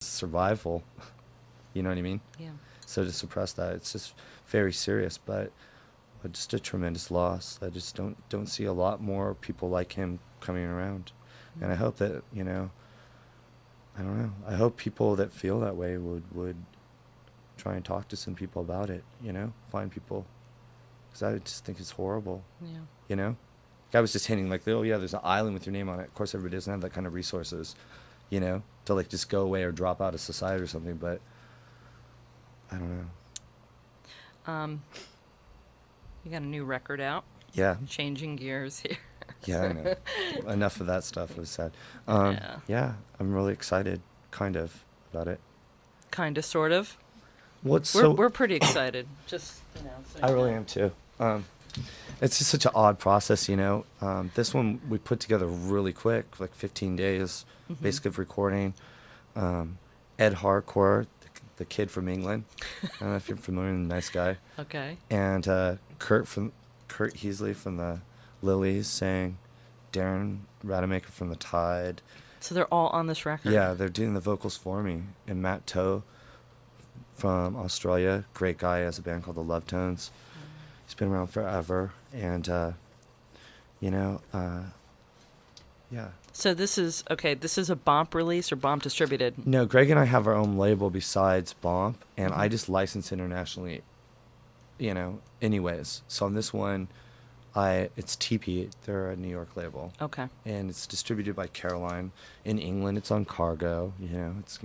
survival. You know what I mean? Yeah. So to suppress that, it's just very serious, but just a tremendous loss. I just don't see a lot more people like him coming around. And I hope that, I don't know. I hope people that feel that way would try and talk to some people about it, find people. Because I just think it's horrible, Yeah. Guy was just hinting like, oh, yeah, there's an island with your name on it. Of course, everybody doesn't have that kind of resources, to like just go away or drop out of society or something, but I don't know. You got a new record out. Yeah. Changing gears here. Yeah, I know. Enough of that stuff. It was sad. Yeah, I'm really excited, kind of, about it. Kind of, sort of. We're pretty excited. Just, so I really am too. It's just such an odd process, This one we put together really quick, like 15 days, basically of recording. Ed Harcourt, the kid from England. I don't know if you're familiar with him, nice guy. Okay. And Kurt Heasley from the Lilies sang, Darren Rademacher from the Tide. So they're all on this record? Yeah, they're doing the vocals for me. And Matt Toe from Australia, great guy, has a band called the Love Tones. He's been around forever. And, yeah. So this is a Bomp release or Bomp distributed? No, Greg and I have our own label besides Bomp, and I just license internationally, anyways. So on this one, it's TP. They're a New York label. Okay. And it's distributed by Caroline. In England, it's on Cargo. It's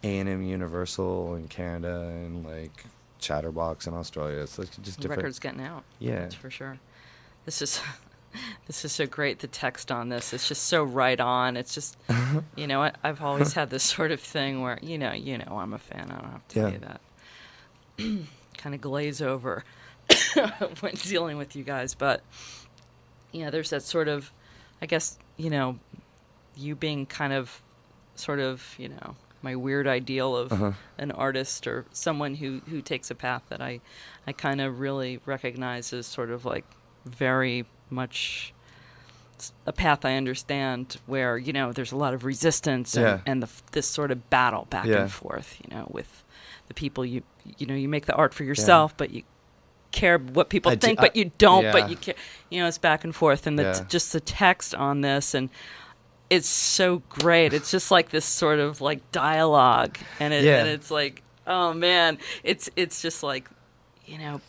A&M Universal in Canada and like Chatterbox in Australia. It's like just different. The record's getting out. Yeah. That's for sure. This is so great. The text on this, it's just so right on. It's just, I've always had this sort of thing where, I'm a fan. I don't have to tell you that. Kind of glaze over when dealing with you guys. But, there's that sort of, I guess, you being kind of sort of, my weird ideal of an artist or someone who takes a path that I kind of really recognize as sort of like very much a path I understand where, there's a lot of resistance and this sort of battle back and forth, with the people you make the art for yourself, but you care what people think, but you don't, but you care, it's back and forth. And just the text on this, and it's so great. It's just like this sort of like dialogue, and it's like, oh man, it's just like,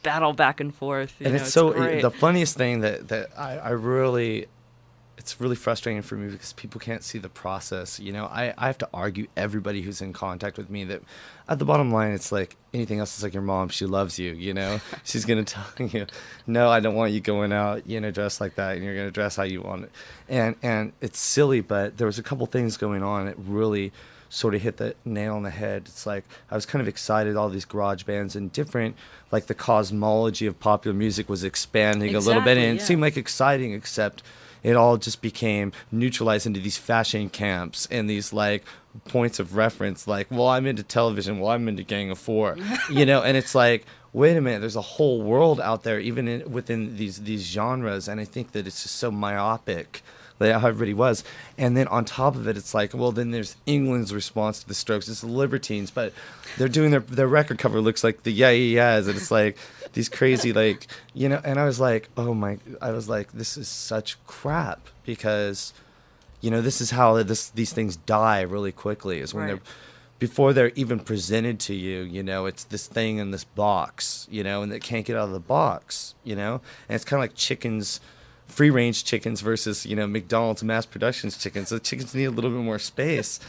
battle back and forth. And it's so great. The funniest thing that I really, it's really frustrating for me because people can't see the process. I have to argue everybody who's in contact with me that at the bottom line, it's like anything else is like your mom. She loves you, She's going to tell you, no, I don't want you going out, dressed like that. And you're going to dress how you want it. And it's silly, but there was a couple things going on. It really sort of hit the nail on the head. It's like I was kind of excited, all these garage bands and different, like the cosmology of popular music was expanding a little bit, and it seemed like exciting, except it all just became neutralized into these fashion camps and these like points of reference, like, well, I'm into television, well, I'm into Gang of Four, and it's like, wait a minute, there's a whole world out there even within these genres, and I think that it's just so myopic. How everybody was. And then on top of it, it's like, well, then there's England's response to the Strokes. It's the Libertines, but they're doing their record cover looks like the Yeah Yeah Yeahs, and it's like these crazy, like, and I was like, this is such crap, because, this is how these things die really quickly, is when before they're even presented to you, it's this thing in this box, and they can't get out of the box, and it's kind of like chickens, free-range chickens versus, McDonald's mass productions chickens. So chickens need a little bit more space,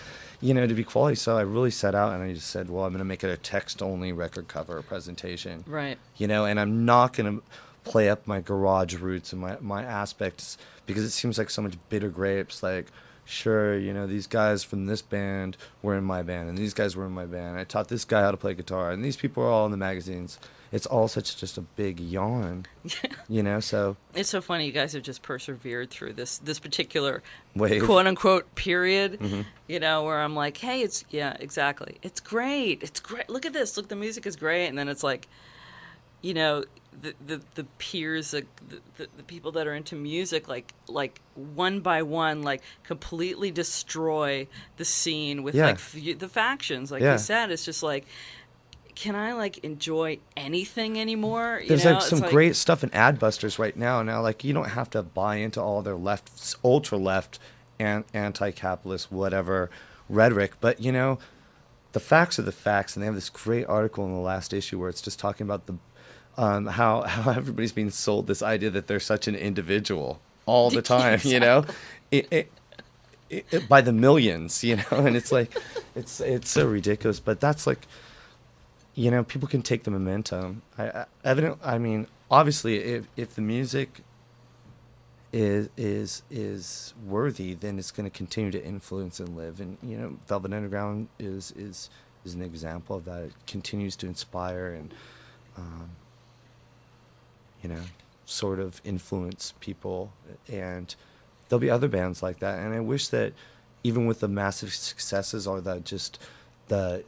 to be quality. So I really set out and I just said, well, I'm going to make it a text-only record cover presentation. Right. And I'm not going to play up my garage roots and my aspects, because it seems like so much bitter grapes. Like, sure, these guys from this band were in my band, and these guys were in my band. I taught this guy how to play guitar, and these people are all in the magazines. It's all just a big yawn, so. It's so funny. You guys have just persevered through this particular wave, quote unquote period, where I'm like, hey, exactly. It's great. It's great. Look at this. Look, the music is great. And then it's like, you know, the peers, the people that are into music, like one by one, like completely destroy the scene with Yeah. like the factions, like Yeah. you said. It's just like, can I like enjoy anything anymore? You There's know, like some great stuff in Adbusters right now. Now, like you don't have to buy into all their left, ultra left, and anti-capitalist whatever rhetoric, but you know, the facts are the facts, and they have this great article in the last issue where it's just talking about the how everybody's being sold this idea that they're such an individual all the time, you know, by the millions, you know, and it's like it's so ridiculous, but that's like, you know, people can take the momentum. I mean, obviously, if the music is worthy, then it's going to continue to influence and live. And you know, Velvet Underground is an example of that. It continues to inspire and you know, sort of influence people. And there'll be other bands like that. And I wish that even with the massive successes or the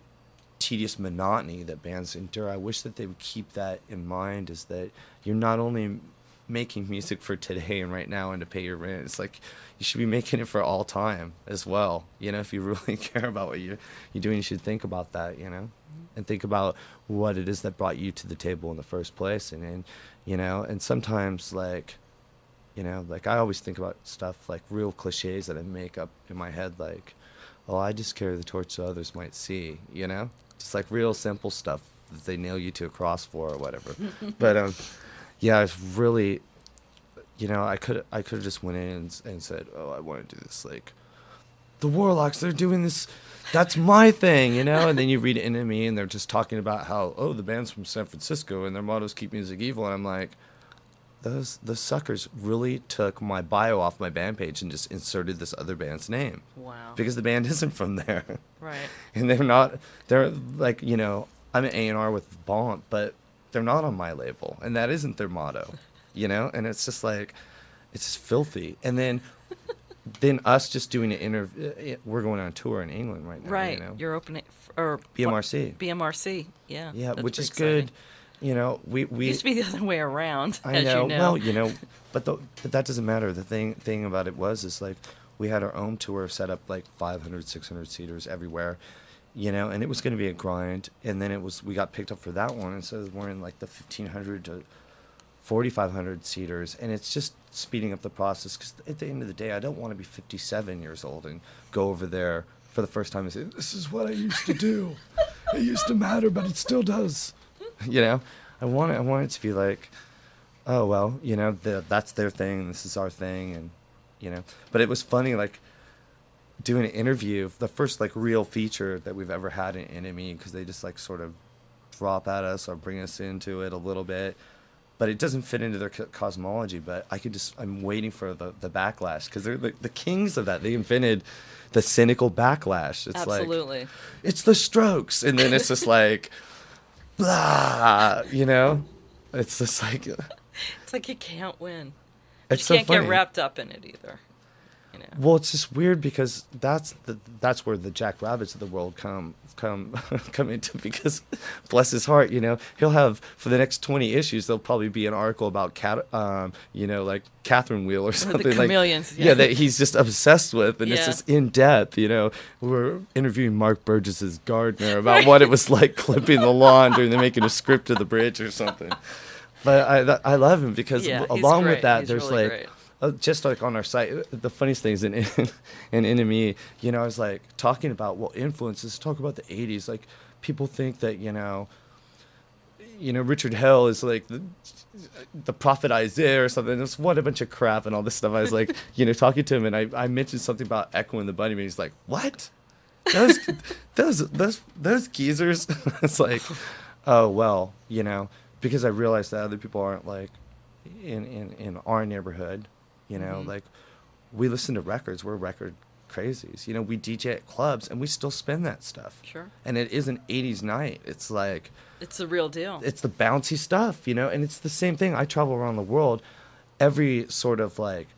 tedious monotony that bands endure, I wish that they would keep that in mind, is that you're not only making music for today and right now and to pay your rent. It's like you should be making it for all time as well. You know, if you really care about what you're doing, you should think about that, you know, and think about what it is that brought you to the table in the first place. And you know, and sometimes like, you know, like I always think about stuff like real cliches that I make up in my head, like, oh, I just carry the torch so others might see, you know, just like real simple stuff that they nail you to a cross for or whatever. But yeah, it's really, you know, I could have just went in and said, oh, I want to do this, like the Warlocks, they're doing this, that's my thing, you know. And then you read Enemy and they're just talking about how, oh, the band's from San Francisco and their motto's keep music evil, and I'm like, those suckers really took my bio off my band page and just inserted this other band's name. Wow. Because the band isn't from there. Right. And they're like, you know, I'm an A&R with Bomp, but they're not on my label, and that isn't their motto, you know. And it's just like, it's just filthy. And then us just doing an interview, we're going on tour in England right now, Right. you know. You're opening or BMRC, yeah. Yeah, that's which is exciting. good. You know, we It used to be the other way around, I as know. you know. Well, you know, but that doesn't matter. The thing about it is like we had our own tour set up, like 500, 600 seaters everywhere, you know, and it was going to be a grind. And then we got picked up for that one, and so we're in like the 1,500 to 4,500 seaters, and it's just speeding up the process. Because at the end of the day, I don't want to be 57 years old and go over there for the first time and say, "This is what I used to do. It used to matter, but it still does." You know, I want it to be like, oh well, you know, that's their thing, this is our thing, and you know. But it was funny, like doing an interview, the first like real feature that we've ever had in Enemy, because they just like sort of drop at us or bring us into it a little bit, but it doesn't fit into their cosmology. But I'm waiting for the backlash, because they're the kings of that. They invented the cynical backlash. It's Absolutely. like, it's the Strokes, and then it's just like. Blah, you know, it's just like it's like you can't win. It's you so can't funny. get wrapped up in it either. You know. Well, it's just weird because that's where the Jack Rabbits of the world come into, because bless his heart, you know, he'll have for the next 20 issues there'll probably be an article about you know, like Catherine Wheel or something, the chameleons, like that he's just obsessed with, and it's Yeah. just in depth, you know. We're interviewing Mark Burgess's gardener about what it was like clipping the lawn during the making a script of the bridge or something. But I love him because Yeah, he's along great. with that, He's there's really like. great. Just like on our site, the funniest things in Enemy, you know, I was like talking about influences. Talk about the '80s. Like people think that you know, Richard Hell is like the prophet Isaiah or something. It's what a bunch of crap and all this stuff. I was like, you know, talking to him, and I mentioned something about Echo and the Bunnymen. He's like, what? Those geezers. It's like, oh well, you know, because I realized that other people aren't like in our neighborhood. You know, Mm-hmm. like we listen to records. We're record crazies. You know, we DJ at clubs and we still spin that stuff. Sure. And it is an 80s night. It's like... It's the real deal. It's the bouncy stuff, you know? And it's the same thing. I travel around the world. Every sort of like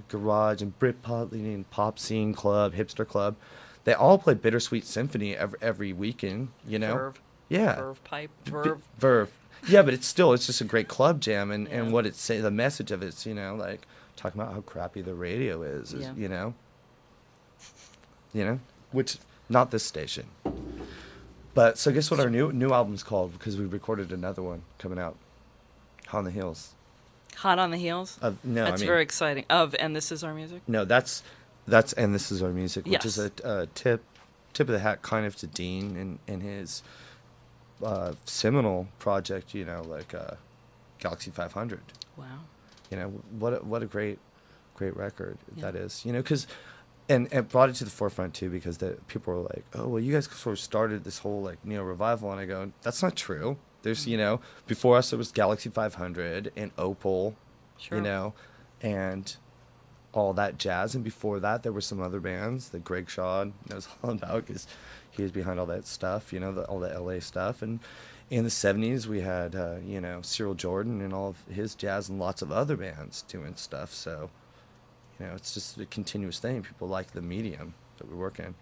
garage and Britpop leading pop scene club, hipster club, they all play Bittersweet Symphony every weekend, you know? Verve. Yeah. Verve pipe. Verve. Verve. Yeah, but it's just a great club jam, and, Yeah. and what it's say the message of it's, like talking about how crappy the radio is, Yeah. Which not this station. But so guess what our new album's called, because we recorded another one coming out. On the Heels. Hot on the Heels? No, That's very exciting. And This Is Our Music? No, that's And This Is Our Music, which is a tip of the hat kind of to Dean and his seminal project, like Galaxy 500. Wow. What a great record that is, because and it brought it to the forefront too, because people were like, oh well, you guys sort of started this whole like neo revival, and I go, that's not true. There's before us there was Galaxy 500 and Opal, Sure. And all that jazz, and before that there were some other bands that Greg Shaw knows all about, because he was behind all that stuff, all the LA stuff. And in the 70s we had Cyril Jordan and all of his jazz, and lots of other bands doing stuff. So it's just a continuous thing. People like the medium that we work in.